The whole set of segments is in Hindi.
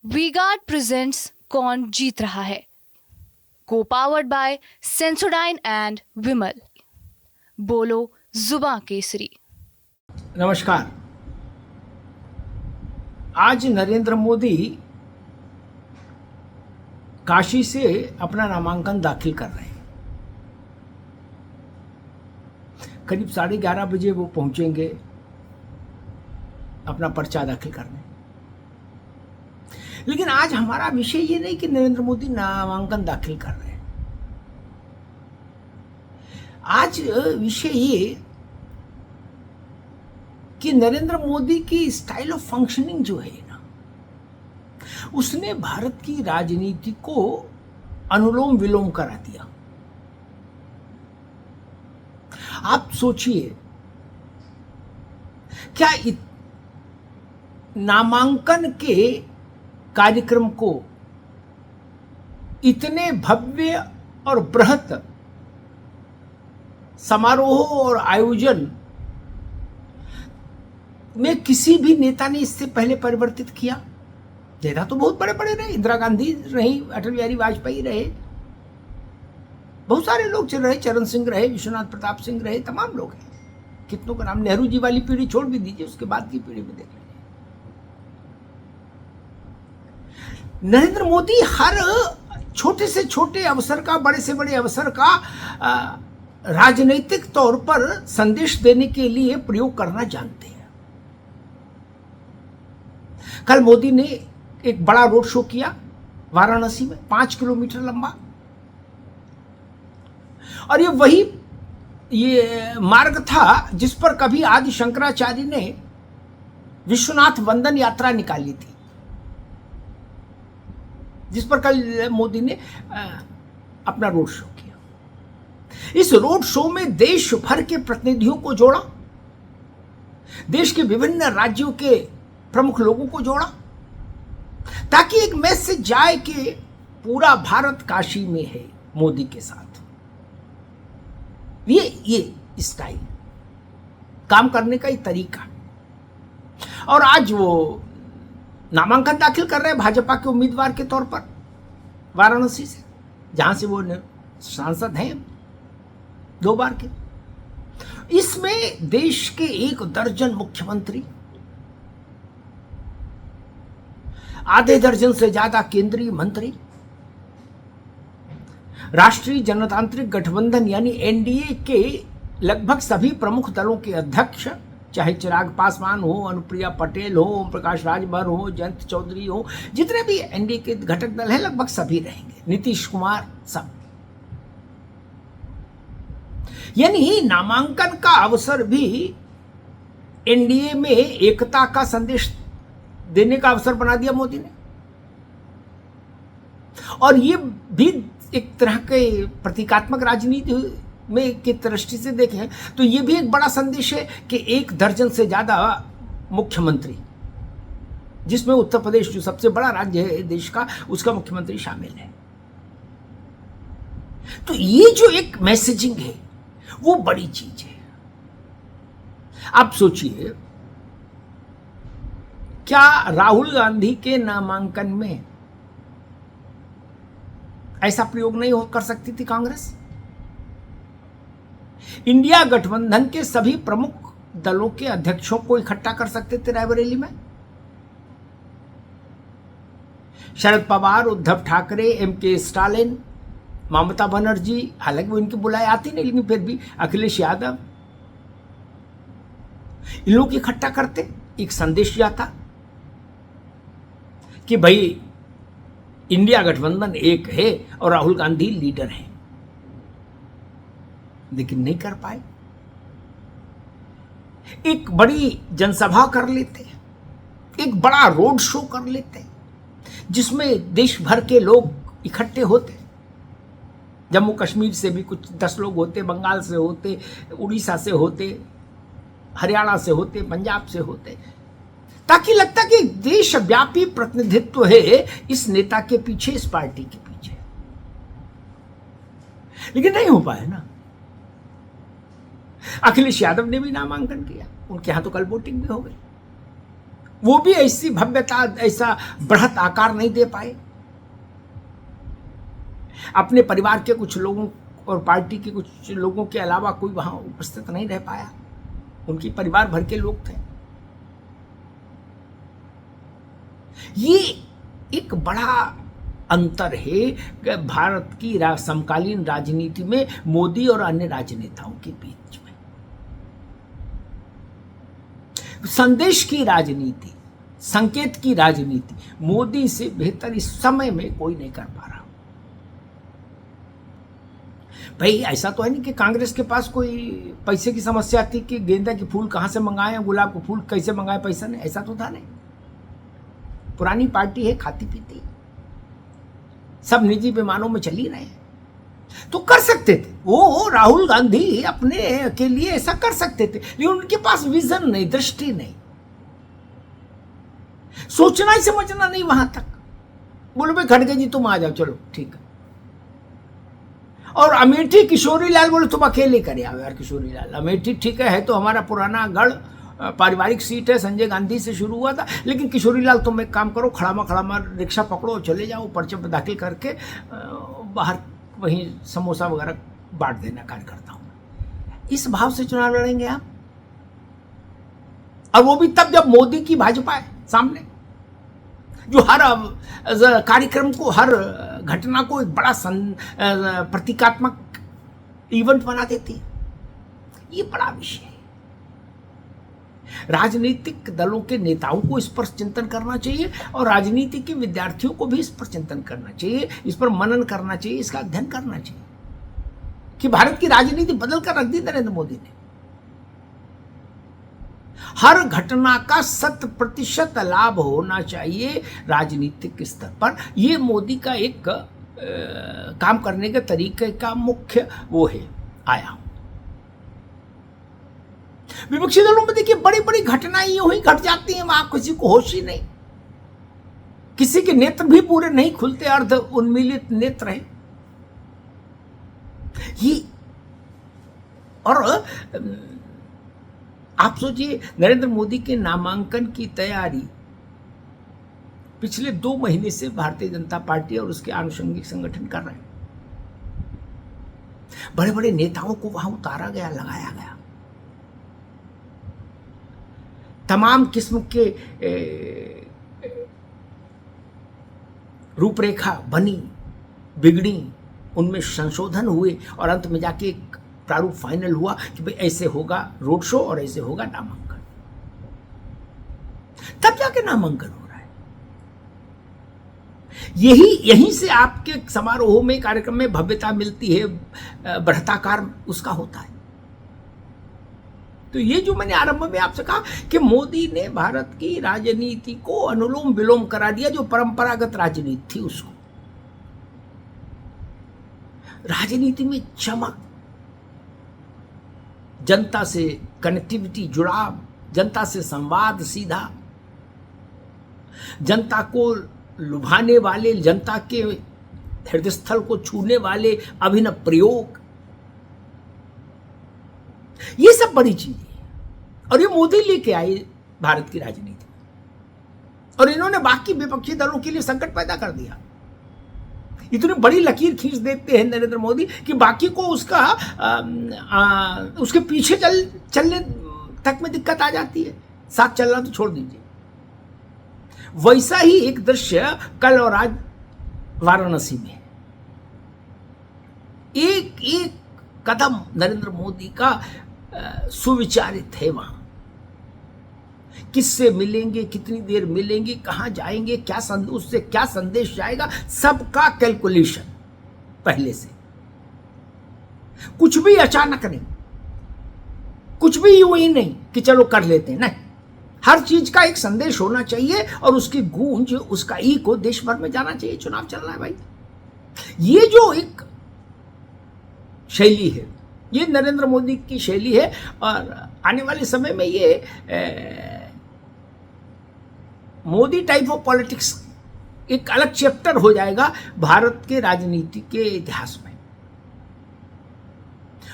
वीगार्ड प्रेजेंट्स कौन जीत रहा है, को पावर्ड बाय सेंसोडाइन एंड विमल। बोलो जुबां केसरी। नमस्कार। आज नरेंद्र मोदी काशी से अपना नामांकन दाखिल कर रहे हैं। करीब 11:30 बजे वो पहुंचेंगे अपना पर्चा दाखिल करने। लेकिन आज हमारा विषय ये नहीं कि नरेंद्र मोदी नामांकन दाखिल कर रहे हैं। आज विषय ये कि नरेंद्र मोदी की स्टाइल ऑफ फंक्शनिंग जो है ना, उसने भारत की राजनीति को अनुलोम विलोम करा दिया। आप सोचिए, क्या नामांकन के कार्यक्रम को इतने भव्य और बृहत समारोह और आयोजन में किसी भी नेता ने इससे पहले परिवर्तित किया? नेता तो बहुत बड़े बड़े रहे, इंदिरा गांधी रही, अटल बिहारी वाजपेयी रहे, बहुत सारे लोग चल रहे, चरण सिंह रहे, विश्वनाथ प्रताप सिंह रहे, तमाम लोग हैं। कितनों का नाम, नेहरू जी वाली पीढ़ी छोड़ भी दीजिए, उसके बाद की पीढ़ी में देख लीजिए। नरेंद्र मोदी हर छोटे से छोटे अवसर का, बड़े से बड़े अवसर का राजनीतिक तौर पर संदेश देने के लिए प्रयोग करना जानते हैं। कल मोदी ने एक बड़ा रोड शो किया वाराणसी में, 5 किलोमीटर लंबा, और ये मार्ग था जिस पर कभी आदि शंकराचार्य ने विश्वनाथ वंदन यात्रा निकाली थी, जिस पर कल मोदी ने अपना रोड शो किया। इस रोड शो में देश भर के प्रतिनिधियों को जोड़ा, देश के विभिन्न राज्यों के प्रमुख लोगों को जोड़ा, ताकि एक मैसेज जाए कि पूरा भारत काशी में है मोदी के साथ। ये स्टाइल, काम करने का ही तरीका। और आज वो नामांकन दाखिल कर रहे हैं भाजपा के उम्मीदवार के तौर पर वाराणसी से, जहां से वो सांसद हैं 2 बार के। इसमें देश के 1 दर्जन मुख्यमंत्री, आधे दर्जन से ज्यादा केंद्रीय मंत्री, राष्ट्रीय जनतांत्रिक गठबंधन यानी एनडीए के लगभग सभी प्रमुख दलों के अध्यक्ष, चाहे चिराग पासवान हो, अनुप्रिया पटेल हो, ओम प्रकाश राजभर हो, जयंत चौधरी हो, जितने भी एनडीए के घटक दल हैं लगभग सभी रहेंगे, नीतीश कुमार, सब। यानी नामांकन का अवसर भी एनडीए में एकता का संदेश देने का अवसर बना दिया मोदी ने। और ये भी एक तरह के प्रतीकात्मक राजनीति में की दृष्टि से देखें तो ये भी एक बड़ा संदेश है कि 1 दर्जन से ज्यादा मुख्यमंत्री, जिसमें उत्तर प्रदेश जो सबसे बड़ा राज्य है देश का, उसका मुख्यमंत्री शामिल है। तो ये जो एक मैसेजिंग है वो बड़ी चीज है। आप सोचिए, क्या राहुल गांधी के नामांकन में ऐसा प्रयोग नहीं कर सकती थी कांग्रेस? इंडिया गठबंधन के सभी प्रमुख दलों के अध्यक्षों को इकट्ठा कर सकते थे रायबरेली में। शरद पवार, उद्धव ठाकरे, एमके स्टालिन, ममता बनर्जी, हालांकि वो इनकी बुलाए आती नहीं, लेकिन फिर भी अखिलेश यादव, इन लोग इकट्ठा करते, एक संदेश जाता कि भाई इंडिया गठबंधन एक है और राहुल गांधी लीडर हैं। लेकिन नहीं कर पाए। एक बड़ी जनसभा कर लेते, एक बड़ा रोड शो कर लेते, जिसमें देश भर के लोग इकट्ठे होते। जम्मू कश्मीर से भी कुछ 10 लोग होते, बंगाल से होते, उड़ीसा से होते, हरियाणा से होते, पंजाब से होते, ताकि लगता कि देशव्यापी प्रतिनिधित्व है इस नेता के पीछे, इस पार्टी के पीछे। लेकिन नहीं हो पाया ना। अखिलेश यादव ने भी नामांकन किया, उनके यहां तो कल वोटिंग भी हो गई। वो भी ऐसी भव्यता, ऐसा बढ़त आकार नहीं दे पाए। अपने परिवार के कुछ लोगों और पार्टी के कुछ लोगों के अलावा कोई वहां उपस्थित नहीं रह पाया। उनकी परिवार भर के लोग थे। ये एक बड़ा अंतर है कि भारत की समकालीन राजनीति में मोदी और अन्य राजनेताओं के बीच में। संदेश की राजनीति, संकेत की राजनीति मोदी से बेहतर इस समय में कोई नहीं कर पा रहा। भाई ऐसा तो है नहीं कि कांग्रेस के पास कोई पैसे की समस्या थी कि गेंदा के फूल कहां से मंगाए, गुलाब के फूल कैसे मंगाए, पैसा नहीं, ऐसा तो था नहीं। पुरानी पार्टी है, खाती पीती, सब निजी विमानों में चली रहे हैं, तो कर सकते थे। वो राहुल गांधी अपने के लिए ऐसा कर सकते थे, लेकिन उनके पास विजन नहीं, दृष्टि नहीं, सोचना ही समझना नहीं वहां तक। बोलो भाई खड़गे जी तुम आ जाओ, चलो ठीक है। और अमेठी किशोरी लाल बोले तुम अकेले करे आओ यार। किशोरी लाल अमेठी ठीक है तो हमारा पुराना गढ़, पारिवारिक सीट है, संजय गांधी से शुरू हुआ था, लेकिन किशोरी लाल तुम एक काम करो, खड़ामा रिक्शा पकड़ो, चले जाओ, पर्चे पर दाखिल करके बाहर वहीं समोसा वगैरह बांट देना कार्यकर्ताओं में। इस भाव से चुनाव लड़ेंगे आप, और वो भी तब जब मोदी की भाजपा है सामने, जो हर कार्यक्रम को, हर घटना को एक बड़ा प्रतीकात्मक इवेंट बना देती है। ये बड़ा विषय है। राजनीतिक दलों के नेताओं को इस पर चिंतन करना चाहिए, और राजनीति के विद्यार्थियों को भी इस पर चिंतन करना चाहिए, इस पर मनन करना चाहिए, इसका अध्ययन करना चाहिए कि भारत की राजनीति बदल कर रख दी नरेंद्र मोदी ने। हर घटना का 100% लाभ होना चाहिए राजनीतिक स्तर पर। यह मोदी का एक काम करने के तरीके का मुख्य वो है आयाम। विपक्षी दलों में देखिए बड़ी बड़ी घटनाएं यूं ही घट जाती हैं, वहां किसी को होश ही नहीं, किसी के नेत्र भी पूरे नहीं खुलते, अर्ध उन्मीलित नेत्र हैं ये। और आप सोचिए नरेंद्र मोदी के नामांकन की तैयारी पिछले 2 महीने से भारतीय जनता पार्टी और उसके आनुषंगिक संगठन कर रहे हैं। बड़े बड़े नेताओं को वहां उतारा गया, लगाया गया, तमाम किस्म के रूपरेखा बनी, बिगड़ी, उनमें संशोधन हुए, और अंत में जाके एक प्रारूप फाइनल हुआ कि भाई ऐसे होगा रोड शो और ऐसे होगा नामांकन। तब जाके नामांकन हो रहा है। यहीं से आपके समारोह में, कार्यक्रम में भव्यता मिलती है, बढ़ताकार उसका होता है। तो ये जो मैंने आरंभ में आपसे कहा कि मोदी ने भारत की राजनीति को अनुलोम विलोम करा दिया, जो परंपरागत राजनीति थी उसको। राजनीति में चमक, जनता से कनेक्टिविटी, जुड़ाव, जनता से संवाद सीधा, जनता को लुभाने वाले, जनता के हृदय स्थल को छूने वाले अभिनव प्रयोग, ये सब बड़ी चीजें, और ये मोदी लेके आए भारत की राजनीति, और इन्होंने बाकी विपक्षी दलों के लिए संकट पैदा कर दिया। इतनी बड़ी लकीर खींच देते हैं नरेंद्र मोदी कि बाकी को उसका उसके पीछे चलने तक में दिक्कत आ जाती है, साथ चलना तो छोड़ दीजिए। वैसा ही एक दृश्य कल और आज वाराणसी में, एक एक कदम नरेंद्र मोदी का सुविचारित है। वहां किससे मिलेंगे, कितनी देर मिलेंगे, कहां जाएंगे, क्या उससे क्या संदेश जाएगा, सबका कैलकुलेशन पहले से। कुछ भी अचानक नहीं, कुछ भी यूं ही नहीं कि चलो कर लेते हैं, नहीं। हर चीज का एक संदेश होना चाहिए, और उसकी गूंज, उसका इको देश भर में जाना चाहिए। चुनाव चल रहा है भाई, ये जो एक शैली है, ये नरेंद्र मोदी की शैली है, और आने वाले समय में ये मोदी टाइप ऑफ पॉलिटिक्स एक अलग चैप्टर हो जाएगा भारत के राजनीति के इतिहास में।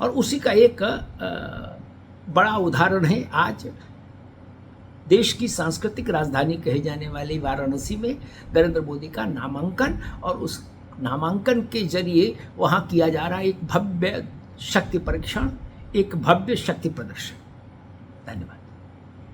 और उसी का एक बड़ा उदाहरण है आज देश की सांस्कृतिक राजधानी कहे जाने वाली वाराणसी में नरेंद्र मोदी का नामांकन, और उस नामांकन के जरिए वहाँ किया जा रहा एक भव्य शक्ति परीक्षण, एक भव्य शक्ति प्रदर्शन। धन्यवाद।